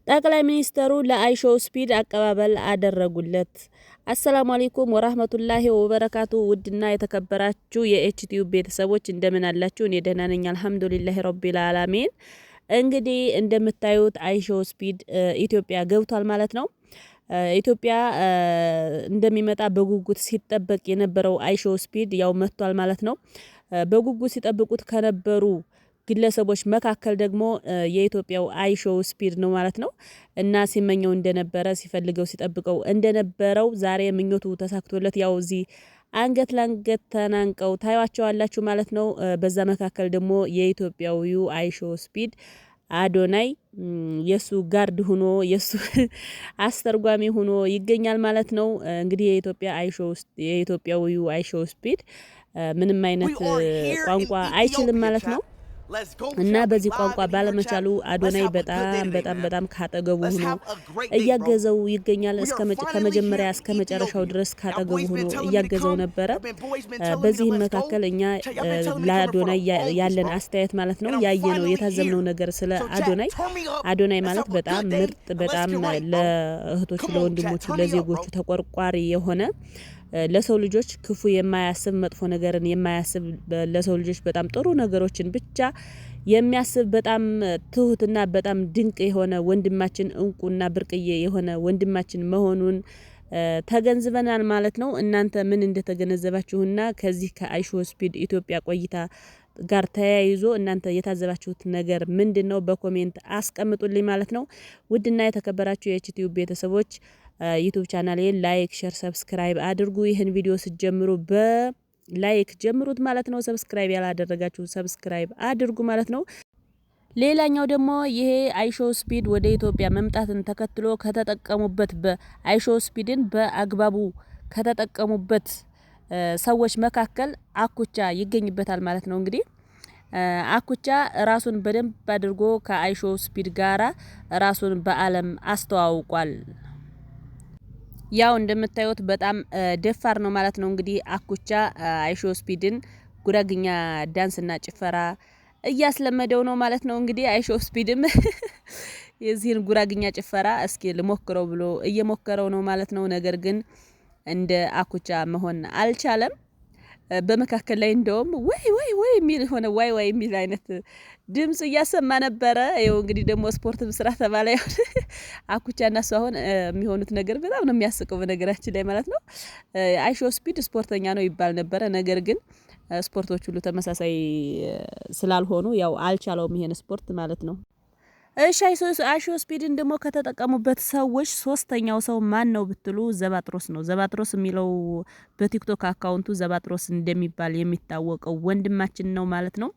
ጠቅላይ ሚኒስተሩ ለአይሾ ስፒድ አቀባበል አደረጉለት። አሰላሙ አለይኩም ወራህመቱላሂ ወበረካቱ። ውድና የተከበራችሁ የኤችቲዩ ቤተሰቦች እንደምን አላችሁ? እኔ ደህና ነኝ አልሐምዱሊላሂ ረቢል አላሚን። እንግዲህ እንደምታዩት አይሾ ስፒድ ኢትዮጵያ ገብቷል ማለት ነው። ኢትዮጵያ እንደሚመጣ በጉጉት ሲጠበቅ የነበረው አይሾ ስፒድ ያው መጥቷል ማለት ነው። በጉጉት ሲጠብቁት ከነበሩ ግለሰቦች መካከል ደግሞ የኢትዮጵያው አይሾ ስፒድ ነው ማለት ነው። እና ሲመኘው እንደነበረ ሲፈልገው ሲጠብቀው እንደነበረው ዛሬ ምኞቱ ተሳክቶለት ያው እዚህ አንገት ላንገት ተናንቀው ታዩዋቸዋላችሁ ማለት ነው። በዛ መካከል ደግሞ የኢትዮጵያዊው አይሾ ስፒድ አዶናይ የሱ ጋርድ ሆኖ የሱ አስተርጓሚ ሆኖ ይገኛል ማለት ነው። እንግዲህ የኢትዮጵያዊው አይሾ ስፒድ ምንም አይነት ቋንቋ አይችልም ማለት ነው። እና በዚህ ቋንቋ ባለመቻሉ አዶናይ በጣም ካጠገቡ ሆኖ እያገዘው ይገኛል። ከመጀመሪያ እስከ መጨረሻው ድረስ ካጠገቡ ሆኖ እያገዘው ነበረ። በዚህም መካከል እኛ ለአዶናይ ያለን አስተያየት ማለት ነው ያየነው የታዘብነው ነገር ስለ አዶናይ ማለት በጣም ምርጥ በጣም ለእህቶቹ ለወንድሞቹ ለዜጎቹ ተቆርቋሪ የሆነ ለሰው ልጆች ክፉ የማያስብ መጥፎ ነገርን የማያስብ ለሰው ልጆች በጣም ጥሩ ነገሮችን ብቻ የሚያስብ በጣም ትሁትና በጣም ድንቅ የሆነ ወንድማችን እንቁና ብርቅዬ የሆነ ወንድማችን መሆኑን ተገንዝበናል ማለት ነው። እናንተ ምን እንደተገነዘባችሁና ከዚህ ከአይሾ ስፒድ ኢትዮጵያ ቆይታ ጋር ተያይዞ እናንተ የታዘባችሁት ነገር ምንድነው? በኮሜንት አስቀምጡልኝ ማለት ነው። ውድና የተከበራችሁ የኤችቲዩ ቤተሰቦች ዩቲዩብ ቻናሌን ላይክ፣ ሼር፣ ሰብስክራይብ አድርጉ። ይህን ቪዲዮ ስትጀምሩ በላይክ ጀምሩት ማለት ነው። ሰብስክራይብ ያላደረጋችሁ ሰብስክራይብ አድርጉ ማለት ነው። ሌላኛው ደግሞ ይሄ አይሾ ስፒድ ወደ ኢትዮጵያ መምጣትን ተከትሎ ከተጠቀሙበት በአይሾ ስፒድን በአግባቡ ከተጠቀሙበት ሰዎች መካከል አኩቻ ይገኝበታል ማለት ነው። እንግዲህ አኩቻ ራሱን በደንብ አድርጎ ከአይሾ ስፒድ ጋራ ራሱን በዓለም አስተዋውቋል። ያው እንደምታዩት በጣም ደፋር ነው ማለት ነው። እንግዲህ አኩቻ አይሾ ስፒድን ጉራግኛ ዳንስና ጭፈራ እያስለመደው ነው ማለት ነው። እንግዲህ አይሾ ስፒድም የዚህን ጉራግኛ ጭፈራ እስኪ ልሞክረው ብሎ እየሞከረው ነው ማለት ነው። ነገር ግን እንደ አኩቻ መሆን አልቻለም። በመካከል ላይ እንደውም ወይ የሚል ሆነ ዋይ የሚል አይነት ድምጽ እያሰማ ነበረ። ይኸው እንግዲህ ደግሞ ስፖርት ብስራ ተባለ። አኩቻና እሱ አሁን የሚሆኑት ነገር በጣም ነው የሚያስቀው በነገራችን ላይ ማለት ነው። አይሾ ስፒድ ስፖርተኛ ነው ይባል ነበረ። ነገር ግን ስፖርቶች ሁሉ ተመሳሳይ ስላልሆኑ ያው አልቻለውም ይሄን ስፖርት ማለት ነው። እሺ አይሾ ስፒድን ደግሞ ከተጠቀሙበት ሰዎች ሶስተኛው ሰው ማን ነው ብትሉ ዘባጥሮስ ነው። ዘባጥሮስ የሚለው በቲክቶክ አካውንቱ ዘባጥሮስ እንደሚባል የሚታወቀው ወንድማችን ነው ማለት ነው።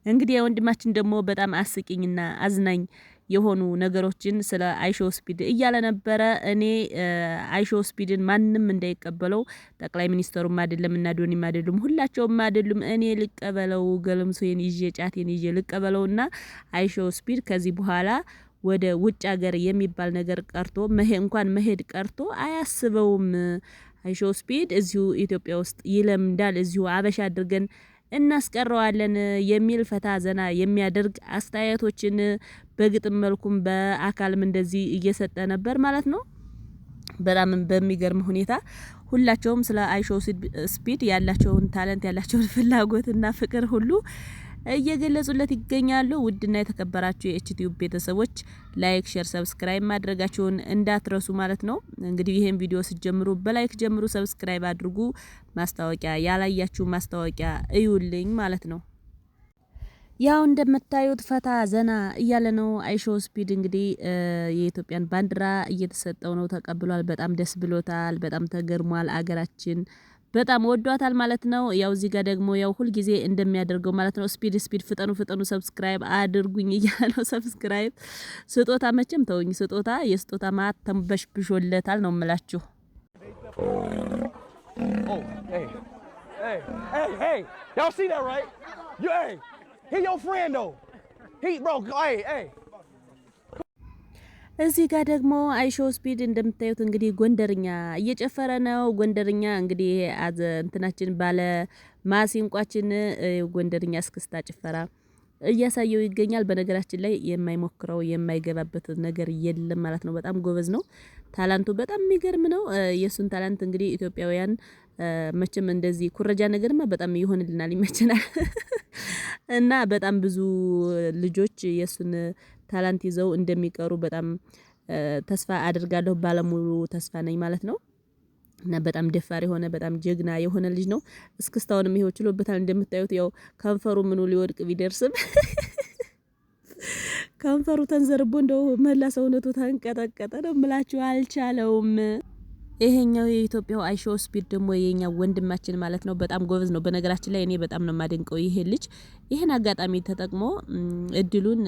እንግዲህ የወንድማችን ደግሞ በጣም አስቂኝና አዝናኝ የሆኑ ነገሮችን ስለ አይሾ ስፒድ እያለ ነበረ። እኔ አይሾ ስፒድን ማንም እንዳይቀበለው ጠቅላይ ሚኒስተሩም አይደለም እና ዶኒም አይደሉም ሁላቸውም አይደሉም። እኔ ልቀበለው ገለምሶዬን ይዤ ጫቴን ይዤ ልቀበለውና አይሾ ስፒድ ከዚህ በኋላ ወደ ውጭ ሀገር የሚባል ነገር ቀርቶ እንኳን መሄድ ቀርቶ አያስበውም። አይሾ ስፒድ እዚሁ ኢትዮጵያ ውስጥ ይለምዳል። እዚሁ አበሻ አድርገን እናስቀረዋለን የሚል ፈታ ዘና የሚያደርግ አስተያየቶችን በግጥም መልኩም በአካልም እንደዚህ እየሰጠ ነበር ማለት ነው። በጣም በሚገርም ሁኔታ ሁላቸውም ስለ አይሾ ስፒድ ያላቸውን ታለንት ያላቸውን ፍላጎትና ፍቅር ሁሉ እየገለጹለት ይገኛሉ። ውድና የተከበራችሁ የኤችቲዩብ ቤተሰቦች ላይክ፣ ሼር፣ ሰብስክራይብ ማድረጋችሁን እንዳትረሱ ማለት ነው። እንግዲህ ይሄን ቪዲዮ ስትጀምሩ በላይክ ጀምሩ፣ ሰብስክራይብ አድርጉ። ማስታወቂያ ያላያችሁ ማስታወቂያ እዩልኝ ማለት ነው። ያው እንደምታዩት ፈታ ዘና እያለ ነው አይሾ ስፒድ። እንግዲህ የኢትዮጵያን ባንዲራ እየተሰጠው ነው፣ ተቀብሏል። በጣም ደስ ብሎታል፣ በጣም ተገርሟል። አገራችን በጣም ወዷታል ማለት ነው። ያው እዚህ ጋር ደግሞ ያው ሁል ጊዜ እንደሚያደርገው ማለት ነው ስፒድ ፍጠኑ ሰብስክራይብ አድርጉኝ እያለ ነው። ሰብስክራይብ ስጦታ መቼም ተውኝ፣ የስጦታ ማት ተንበሽብሾለታል ነው የምላችሁ። እዚህ ጋር ደግሞ አይሾ ስፒድ እንደምታዩት እንግዲህ ጎንደርኛ እየጨፈረ ነው። ጎንደርኛ እንግዲህ እንትናችን ባለ ማሲንቋችን ጎንደርኛ እስክስታ ጭፈራ እያሳየው ይገኛል። በነገራችን ላይ የማይሞክረው የማይገባበት ነገር የለም ማለት ነው። በጣም ጎበዝ ነው። ታላንቱ በጣም የሚገርም ነው። የሱን ታላንት እንግዲህ ኢትዮጵያውያን መቼም እንደዚህ ኩረጃ ነገርማ በጣም ይሆንልናል፣ ይመቸናል። እና በጣም ብዙ ልጆች የሱን ታላንት ይዘው እንደሚቀሩ በጣም ተስፋ አድርጋለሁ። ባለሙሉ ተስፋ ነኝ ማለት ነው። እና በጣም ደፋር የሆነ በጣም ጀግና የሆነ ልጅ ነው። እስክስታውንም ይሄው ችሎበታል። እንደምታዩት ያው ከንፈሩ ምኑ ሊወድቅ ቢደርስም ከንፈሩ ተንዘርቦ እንደው መላ ሰውነቱ ተንቀጠቀጠ ነው የምላችሁ፣ አልቻለውም። ይሄኛው የኢትዮጵያው አይሾ ስፒድ ደግሞ የኛ ወንድማችን ማለት ነው። በጣም ጎበዝ ነው። በነገራችን ላይ እኔ በጣም ነው የማደንቀው ይሄ ልጅ። ይሄን አጋጣሚ ተጠቅሞ እድሉን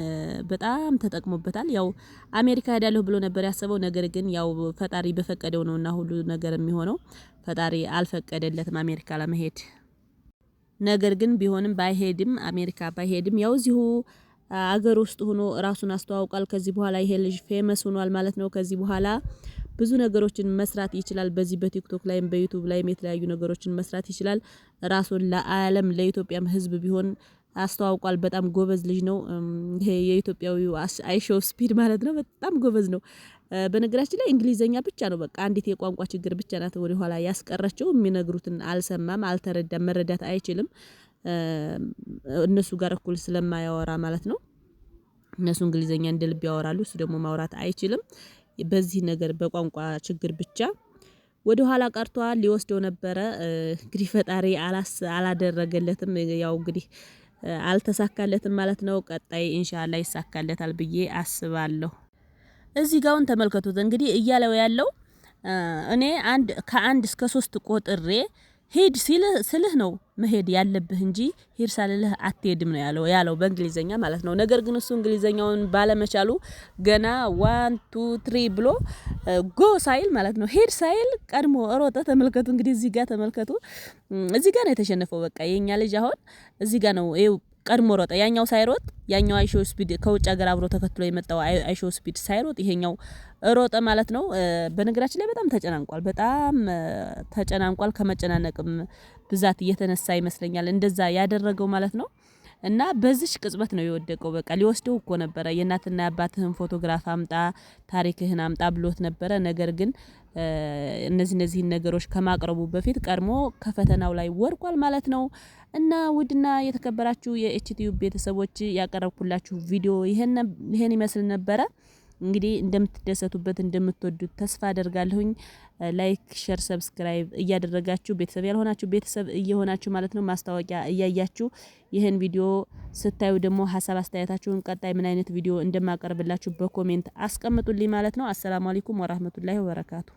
በጣም ተጠቅሞበታል። ያው አሜሪካ ሄዳለሁ ብሎ ነበር ያሰበው። ነገር ግን ያው ፈጣሪ በፈቀደው ነውና ሁሉ ነገር የሚሆነው። ፈጣሪ አልፈቀደለትም አሜሪካ ለመሄድ። ነገር ግን ቢሆንም ባይሄድም አሜሪካ ባይሄድም ያው እዚሁ አገር ውስጥ ሆኖ ራሱን አስተዋውቋል። ከዚህ በኋላ ይሄ ልጅ ፌመስ ሆኗል ማለት ነው። ከዚህ በኋላ ብዙ ነገሮችን መስራት ይችላል። በዚህ በቲክቶክ ላይም በዩቲዩብ ላይም የተለያዩ ነገሮችን መስራት ይችላል። ራሱን ለዓለም ለኢትዮጵያም ሕዝብ ቢሆን አስተዋውቋል። በጣም ጎበዝ ልጅ ነው። ይሄ የኢትዮጵያዊው አይሾ ስፒድ ማለት ነው። በጣም ጎበዝ ነው። በነገራችን ላይ እንግሊዘኛ ብቻ ነው በቃ አንዲት የቋንቋ ችግር ብቻ ናት ወደ ኋላ ያስቀረችው። የሚነግሩትን አልሰማም፣ አልተረዳም፣ መረዳት አይችልም። እነሱ ጋር እኩል ስለማያወራ ማለት ነው። እነሱ እንግሊዘኛ እንደ ልብ ያወራሉ፣ እሱ ደግሞ ማውራት አይችልም። በዚህ ነገር በቋንቋ ችግር ብቻ ወደ ኋላ ቀርቷል። ሊወስደው ነበረ እንግዲህ ፈጣሪ አላደረገለትም። ያው እንግዲህ አልተሳካለትም ማለት ነው። ቀጣይ ኢንሻአላህ ይሳካለታል ብዬ አስባለሁ። እዚህ ጋውን ተመልከቱት እንግዲህ እያለው ያለው እኔ ከአንድ እስከ 3 ቆጥሬ ሂድ ስልህ ነው መሄድ ያለብህ እንጂ ሂድ ሳልልህ አትሄድም ነው ያለው በእንግሊዘኛ ማለት ነው። ነገር ግን እሱ እንግሊዘኛውን ባለመቻሉ ገና 1 2 3 ብሎ ጎ ሳይል ማለት ነው ሂድ ሳይል ቀድሞ ሮጠ። ተመልከቱ እንግዲህ እዚህ ጋር ተመልከቱ። እዚህ ጋር ነው የተሸነፈው። በቃ የኛ ልጅ አሁን እዚህ ጋር ነው ቀድሞ ሮጠ። ያኛው ሳይሮጥ ያኛው አይሾ ስፒድ ከውጭ ሀገር አብሮ ተከትሎ የመጣው አይሾ ስፒድ ሳይሮጥ ይሄኛው ሮጠ ማለት ነው። በነገራችን ላይ በጣም ተጨናንቋል። በጣም ተጨናንቋል። ከመጨናነቅም ብዛት እየተነሳ ይመስለኛል እንደዛ ያደረገው ማለት ነው። እና በዚች ቅጽበት ነው የወደቀው። በቃ ሊወስደው እኮ ነበረ። የእናትና የአባትህን ፎቶግራፍ አምጣ፣ ታሪክህን አምጣ ብሎት ነበረ። ነገር ግን እነዚህን ነገሮች ከማቅረቡ በፊት ቀድሞ ከፈተናው ላይ ወርቋል ማለት ነው። እና ውድና የተከበራችሁ የኤችቲዩብ ቤተሰቦች ያቀረብኩላችሁ ቪዲዮ ይሄን ይመስል ነበረ። እንግዲህ እንደምትደሰቱበት እንደምትወዱት ተስፋ አደርጋለሁኝ። ላይክ፣ ሼር፣ ሰብስክራይብ እያደረጋችሁ ቤተሰብ ያልሆናችሁ ቤተሰብ እየሆናችሁ ማለት ነው። ማስታወቂያ እያያችሁ ይህን ቪዲዮ ስታዩ ደግሞ ሀሳብ አስተያየታችሁን ቀጣይ ምን አይነት ቪዲዮ እንደማቀርብላችሁ በኮሜንት አስቀምጡልኝ ማለት ነው። አሰላሙ አለይኩም ወራህመቱላሂ ወበረካቱ።